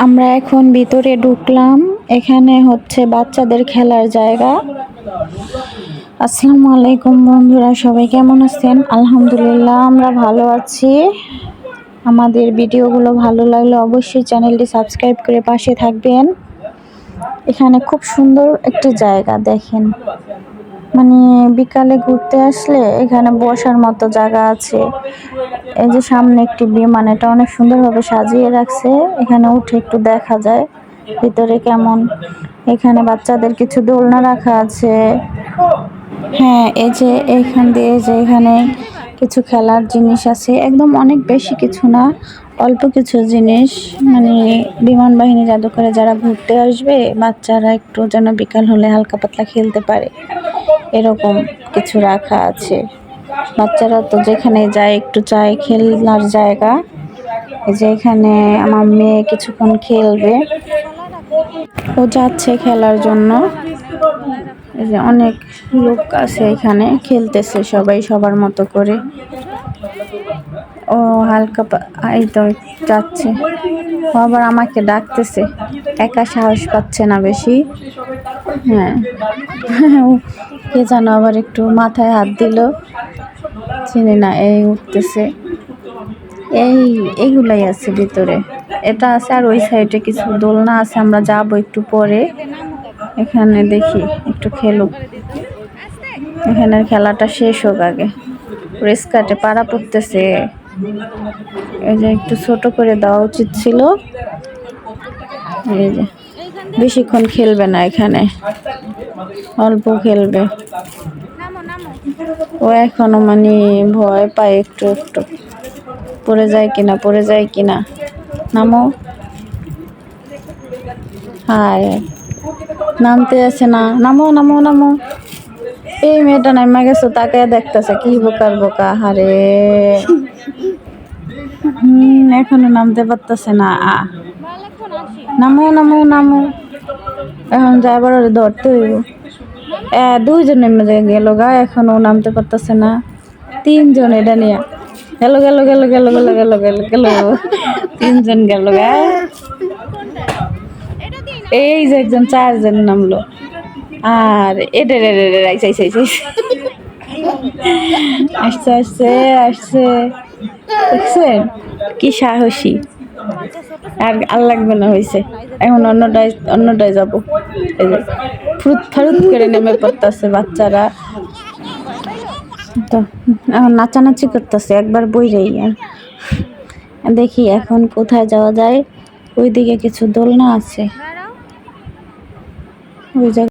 আমরা এখন ভিতরে ঢুকলাম। এখানে হচ্ছে বাচ্চাদের খেলার জায়গা। আসসালামু আলাইকুম বন্ধুরা, সবাই কেমন আছেন? আলহামদুলিল্লাহ আমরা ভালো আছি। আমাদের ভিডিওগুলো ভালো লাগলে অবশ্যই চ্যানেলটি সাবস্ক্রাইব করে পাশে থাকবেন। এখানে খুব সুন্দর একটি জায়গা, দেখেন, মানে বিকালে ঘুরতে আসলে এখানে বসার মতো জায়গা আছে। এই যে সামনে একটি বিমান, এটা অনেক সুন্দরভাবে সাজিয়ে রাখছে। এখানে উঠে একটু দেখা যায় ভিতরে কেমন। এখানে বাচ্চাদের কিছু দোলনা রাখা আছে। হ্যাঁ, এই যে এইখান দিয়ে যে এখানে কিছু খেলার জিনিস আছে, একদম অনেক বেশি কিছু না, অল্প কিছু জিনিস। মানে বিমান বাহিনী জাদুঘরে যারা ঘুরতে আসবে, বাচ্চারা একটু যেন বিকাল হলে হালকা পাতলা খেলতে পারে, এরকম কিছু রাখা আছে। বাচ্চারা তো যেখানে যায় একটু চায় খেলার জায়গা। এই যে এখানে আমার মেয়ে কিছুক্ষণ খেলবে, ও যাচ্ছে খেলার জন্য। এই যে অনেক লোক আছে এখানে, খেলতেছে সবাই সবার মতো করে। ও হালকা এই তো যাচ্ছে, ও আবার আমাকে ডাকতেছে, একা সাহস পাচ্ছে না বেশি। হ্যাঁ, কে যেন আবার একটু মাথায় হাত দিল, চিনি না। এই উঠতেছে, এইগুলাই আছে ভিতরে, এটা আছে। আর ওই সাইডে কিছু দোলনা আছে, আমরা যাবো একটু পরে। এখানে দেখি একটু খেলুক, এখানের খেলাটা শেষ হোক আগে। রেস্কাটে পাড়া পড়তেছে, এই যে একটু ছোট করে দেওয়া উচিত ছিল। এই যে বেশিক্ষণ খেলবে না, এখানে অল্প খেলবে। ও এখনো মানে ভয় পায় একটু একটু, পড়ে যায় কিনা। নামো, হায়, নামতে আছে না, নামো। এই মেয়েটা নামা গেছো, তাকে দেখতেছে, কি বোকা হারে। এখনো নামতে পারতেছে না। নামো, এখন যাবার ধরতে হইব। দুইজন নেমে গেল গা, এখনো নামতে পারতেছে না। তিনজন এটা নিয়ে গেল, তিনজন গেল গা। এই যে একজন, চারজন নামলো। আর এটা আসছে দেখছেন কি সাহসী। আর লাগবে না, হয়েছে। এখন অন্যটায় যাবো। এই যে ফারুত করে নেমে পড়তেছে বাচ্চারা, তো এখন নাচানাচি করতেছে একবার বইরেই। আর দেখি এখন কোথায় যাওয়া যায়। ওইদিকে কিছু দোলনা আছে, ওই জায়গায়